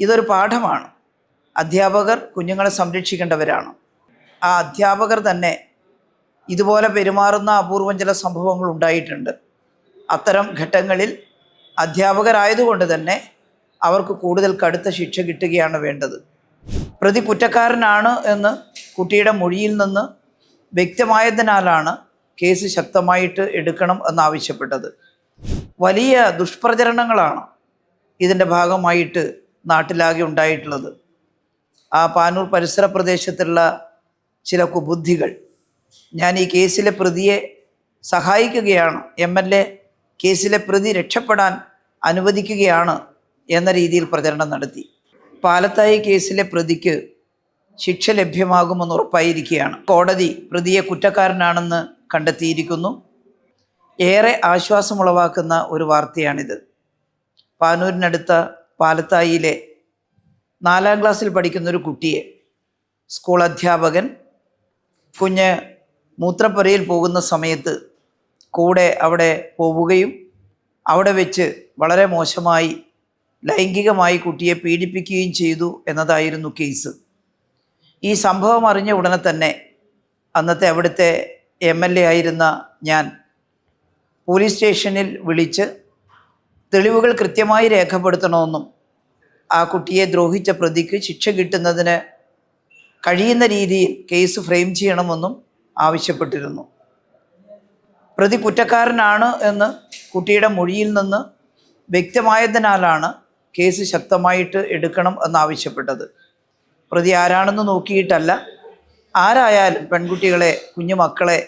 ഇതൊരു പാഠമാണ്. അധ്യാപകർ കുഞ്ഞുങ്ങളെ സംരക്ഷിക്കേണ്ടവരാണ്. ആ അധ്യാപകർ തന്നെ ഇതുപോലെ പെരുമാറുന്ന അപൂർവം ചില സംഭവങ്ങൾ ഉണ്ടായിട്ടുണ്ട്. അത്തരം ഘട്ടങ്ങളിൽ അധ്യാപകരായതുകൊണ്ട് തന്നെ അവർക്ക് കൂടുതൽ കടുത്ത ശിക്ഷ കിട്ടുകയാണ് വേണ്ടത്. പ്രതി കുറ്റക്കാരനാണ് എന്ന് കുട്ടിയുടെ മൊഴിയിൽ നിന്ന് വ്യക്തമായതിനാലാണ് കേസ് ശക്തമായിട്ട് എടുക്കണം എന്നാവശ്യപ്പെട്ടത്. വലിയ ദുഷ്പ്രചരണങ്ങളാണ് ഇതിൻ്റെ ഭാഗമായിട്ട് നാട്ടിലാകെ ഉണ്ടായിട്ടുള്ളത്. ആ പാനൂർ പരിസര പ്രദേശത്തുള്ള ചില കുബുദ്ധികൾ ഞാൻ ഈ കേസിലെ പ്രതിയെ സഹായിക്കുകയാണ്, MLA കേസിലെ പ്രതി രക്ഷപ്പെടാൻ അനുവദിക്കുകയാണ് എന്ന രീതിയിൽ പ്രചരണം നടത്തി. പാലത്തായി കേസിലെ പ്രതിക്ക് ശിക്ഷ ലഭ്യമാകുമെന്ന് ഉറപ്പായിരിക്കുകയാണ്. കോടതി പ്രതിയെ കുറ്റക്കാരനാണെന്ന് കണ്ടെത്തിയിരിക്കുന്നു. ഏറെ ആശ്വാസമുളവാക്കുന്ന ഒരു വാർത്തയാണിത്. പാനൂരിനടുത്ത പാലത്തായിയിലെ 4ാം ക്ലാസ്സിൽ പഠിക്കുന്നൊരു കുട്ടിയെ സ്കൂൾ അധ്യാപകൻ കുഞ്ഞ് മൂത്രപ്പുരയിൽ പോകുന്ന സമയത്ത് കൂടെ അവിടെ പോവുകയും അവിടെ വെച്ച് വളരെ മോശമായി ലൈംഗികമായി കുട്ടിയെ പീഡിപ്പിക്കുകയും ചെയ്തു എന്നതായിരുന്നു കേസ്. ഈ സംഭവം അറിഞ്ഞ ഉടനെ തന്നെ അന്നത്തെ അവിടുത്തെ MLA ആയിരുന്ന ഞാൻ പോലീസ് സ്റ്റേഷനിൽ വിളിച്ച് തെളിവുകൾ കൃത്യമായി രേഖപ്പെടുത്തണമെന്നും ആ കുട്ടിയെ ദ്രോഹിച്ച പ്രതിക്ക് ശിക്ഷ കിട്ടുന്നതിന് കഴിയുന്ന രീതിയിൽ കേസ് ഫ്രെയിം ചെയ്യണമെന്നും ആവശ്യപ്പെട്ടിരുന്നു. പ്രതി കുറ്റക്കാരനാണ് എന്ന് കുട്ടിയുടെ മൊഴിയിൽ നിന്ന് വ്യക്തമായതിനാലാണ് കേസ് ശക്തമായിട്ട് എടുക്കണം എന്നാവശ്യപ്പെട്ടത്. പ്രതി ആരാണെന്ന് നോക്കിയിട്ടല്ല, ആരായാലും പെൺകുട്ടികളെ, കുഞ്ഞുമക്കളെ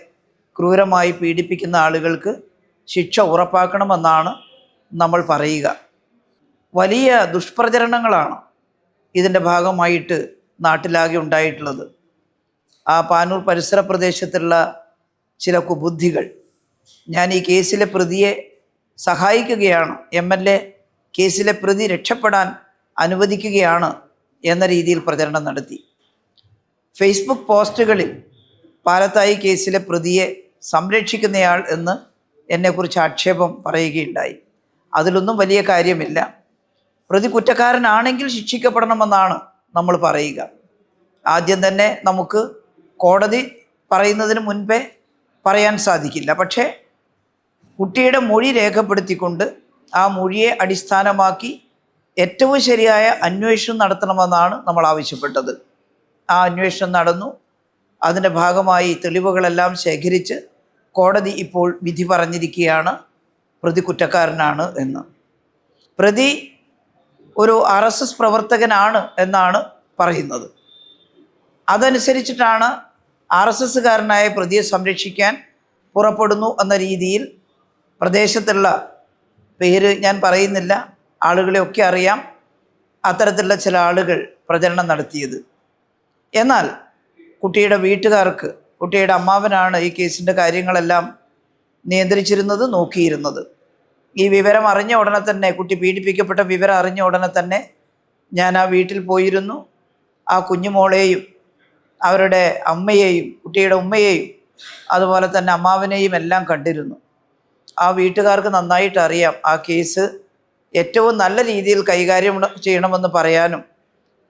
ക്രൂരമായി പീഡിപ്പിക്കുന്ന ആളുകൾക്ക് ശിക്ഷ ഉറപ്പാക്കണമെന്നാണ് നമ്മൾ പറയുക. വലിയ ദുഷ്പ്രചരണങ്ങളാണ് ഇതിൻ്റെ ഭാഗമായിട്ട് നാട്ടിലാകെ ഉണ്ടായിട്ടുള്ളത്. ആ പാനൂർ പരിസര പ്രദേശത്തുള്ള ചില കുബുദ്ധികൾ ഞാൻ ഈ കേസിലെ പ്രതിയെ സഹായിക്കുകയാണ്, MLA കേസിലെ പ്രതി രക്ഷപ്പെടാൻ അനുവദിക്കുകയാണ് എന്ന രീതിയിൽ പ്രചരണം നടത്തി. ഫേസ്ബുക്ക് പോസ്റ്റുകളിൽ പാലത്തായി കേസിലെ പ്രതിയെ സംരക്ഷിക്കുന്നയാൾ എന്ന് എന്നെക്കുറിച്ച് ആക്ഷേപം പറയുകയുണ്ടായി. അതിലൊന്നും വലിയ കാര്യമില്ല. പ്രതി കുറ്റക്കാരനാണെങ്കിൽ ശിക്ഷിക്കപ്പെടണമെന്നാണ് നമ്മൾ പറയുക. ആദ്യം തന്നെ നമുക്ക് കോടതി പറയുന്നതിന് മുൻപേ പറയാൻ സാധിക്കില്ല. പക്ഷേ കുട്ടിയുടെ മൊഴി രേഖപ്പെടുത്തിക്കൊണ്ട് ആ മൊഴിയെ അടിസ്ഥാനമാക്കി ഏറ്റവും ശരിയായ അന്വേഷണം നടത്തണമെന്നാണ് നമ്മൾ ആവശ്യപ്പെട്ടത്. ആ അന്വേഷണം നടന്നു. അതിൻ്റെ ഭാഗമായി തെളിവുകളെല്ലാം ശേഖരിച്ച് കോടതി ഇപ്പോൾ വിധി പറഞ്ഞിരിക്കുകയാണ് പ്രതി കുറ്റക്കാരനാണ് എന്ന്. പ്രതി ഒരു RSS പ്രവർത്തകനാണ് എന്നാണ് പറയുന്നത്. അതനുസരിച്ചിട്ടാണ് RSSകാരനായ പ്രതിയെ സംരക്ഷിക്കാൻ പുറപ്പെടുന്നു എന്ന രീതിയിൽ പ്രദേശത്തുള്ള, പേര് ഞാൻ പറയുന്നില്ല, ആളുകളെയൊക്കെ അറിയാം, അത്തരത്തിലുള്ള ചില ആളുകൾ പ്രചരണം നടത്തിയത്. എന്നാൽ കുട്ടിയുടെ വീട്ടുകാർക്ക്, കുട്ടിയുടെ അമ്മാവനാണ് ഈ കേസിൻ്റെ കാര്യങ്ങളെല്ലാം നിയന്ത്രിച്ചിരുന്നത്, നോക്കിയിരുന്നത്. ഈ വിവരം അറിഞ്ഞ ഉടനെ തന്നെ, കുട്ടി പീഡിപ്പിക്കപ്പെട്ട വിവരം അറിഞ്ഞ ഉടനെ തന്നെ ഞാൻ ആ വീട്ടിൽ പോയിരുന്നു. ആ കുഞ്ഞുമോളെയും അവരുടെ അമ്മയെയും കുട്ടിയുടെ ഉമ്മയെയും അതുപോലെ തന്നെ അമ്മാവനെയും എല്ലാം കണ്ടിരുന്നു. ആ വീട്ടുകാർക്ക് നന്നായിട്ട് അറിയാം ആ കേസ് ഏറ്റവും നല്ല രീതിയിൽ കൈകാര്യം ചെയ്യണമെന്ന് പറയാനും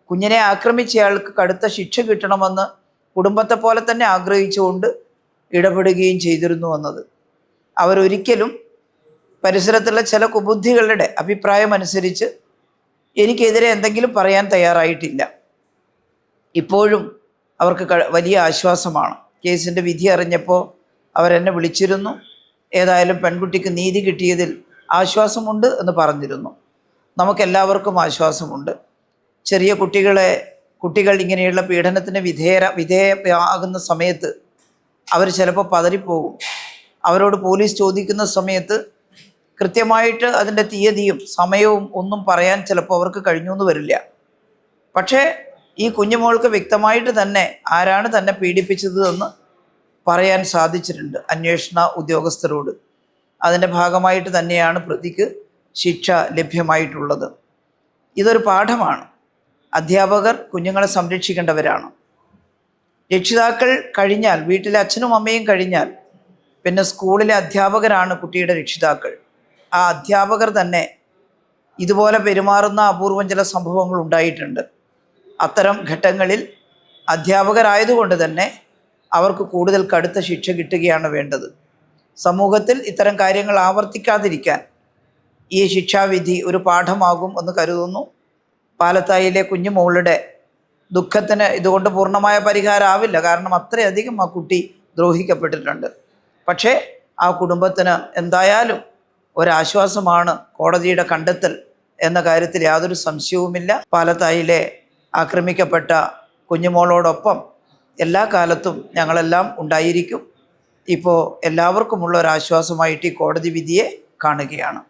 കുഞ്ഞിനെ ആക്രമിച്ചയാൾക്ക് കടുത്ത ശിക്ഷ കിട്ടണമെന്ന് കുടുംബത്തെ പോലെ തന്നെ ആഗ്രഹിച്ചുകൊണ്ട് ഇടപെടുകയും ചെയ്തിരുന്നു എന്നത്. അവരൊരിക്കലും പരിസരത്തുള്ള ചില കുബുദ്ധികളുടെ അഭിപ്രായം അനുസരിച്ച് എനിക്കെതിരെ എന്തെങ്കിലും പറയാൻ തയ്യാറായിട്ടില്ല. ഇപ്പോഴും അവർക്ക് വലിയ ആശ്വാസമാണ്. കേസിൻ്റെ വിധി അറിഞ്ഞപ്പോൾ അവരെന്നെ വിളിച്ചിരുന്നു. ഏതായാലും പെൺകുട്ടിക്ക് നീതി കിട്ടിയതിൽ ആശ്വാസമുണ്ട് എന്ന് പറഞ്ഞിരുന്നു. നമുക്കെല്ലാവർക്കും ആശ്വാസമുണ്ട്. ചെറിയ കുട്ടികൾ ഇങ്ങനെയുള്ള പീഡനത്തിന് വിധേയമാകുന്ന സമയത്ത് അവർ ചിലപ്പോൾ പതറിപ്പോകും. അവരോട് പോലീസ് ചോദിക്കുന്ന സമയത്ത് കൃത്യമായിട്ട് അതിൻ്റെ തീയതിയും സമയവും ഒന്നും പറയാൻ ചിലപ്പോൾ അവർക്ക് കഴിഞ്ഞു എന്ന് വരില്ല. പക്ഷേ ഈ കുഞ്ഞുമോൾക്ക് വ്യക്തമായിട്ട് തന്നെ ആരാണ് തന്നെ പീഡിപ്പിച്ചത് എന്ന് പറയാൻ സാധിച്ചിട്ടുണ്ട് അന്വേഷണ ഉദ്യോഗസ്ഥരോട്. അതിൻ്റെ ഭാഗമായിട്ട് തന്നെയാണ് പ്രതിക്ക് ശിക്ഷ ലഭ്യമായിട്ടുള്ളത്. ഇതൊരു പാഠമാണ്. അധ്യാപകർ കുഞ്ഞുങ്ങളെ സംരക്ഷിക്കേണ്ടവരാണ്. രക്ഷിതാക്കൾ കഴിഞ്ഞാൽ, വീട്ടിലെ അച്ഛനും അമ്മയും കഴിഞ്ഞാൽ പിന്നെ സ്കൂളിലെ അധ്യാപകരാണ് കുട്ടിയുടെ രക്ഷിതാക്കൾ. ആ അധ്യാപകർ തന്നെ ഇതുപോലെ പെരുമാറുന്ന അപൂർവം ചില സംഭവങ്ങൾ ഉണ്ടായിട്ടുണ്ട്. അത്തരം ഘട്ടങ്ങളിൽ അധ്യാപകരായതുകൊണ്ട് തന്നെ അവർക്ക് കൂടുതൽ കടുത്ത ശിക്ഷ കിട്ടുകയാണ് വേണ്ടത്. സമൂഹത്തിൽ ഇത്തരം കാര്യങ്ങൾ ആവർത്തിക്കാതിരിക്കാൻ ഈ ശിക്ഷാവിധി ഒരു പാഠമാകും എന്ന് കരുതുന്നു. പാലത്തായിലെ കുഞ്ഞുമോളുടെ ദുഃഖത്തിന് ഇതുകൊണ്ട് പൂർണ്ണമായ പരിഹാരമാവില്ല, കാരണം അത്രയധികം ആ കുട്ടി ദ്രോഹിക്കപ്പെട്ടിട്ടുണ്ട്. പക്ഷേ ആ കുടുംബത്തിന് എന്തായാലും ഒരാശ്വാസമാണ് കോടതിയുടെ കണ്ടെത്തൽ എന്ന കാര്യത്തിൽ യാതൊരു സംശയവുമില്ല. പാലത്തായിലെ ആക്രമിക്കപ്പെട്ട കുഞ്ഞുമോളോടൊപ്പം എല്ലാ കാലത്തും ഞങ്ങളെല്ലാം ഉണ്ടായിരിക്കും. ഇപ്പോൾ എല്ലാവർക്കുമുള്ള ഒരാശ്വാസമായിട്ട് ഈ കോടതി വിധിയെ കാണുകയാണ്.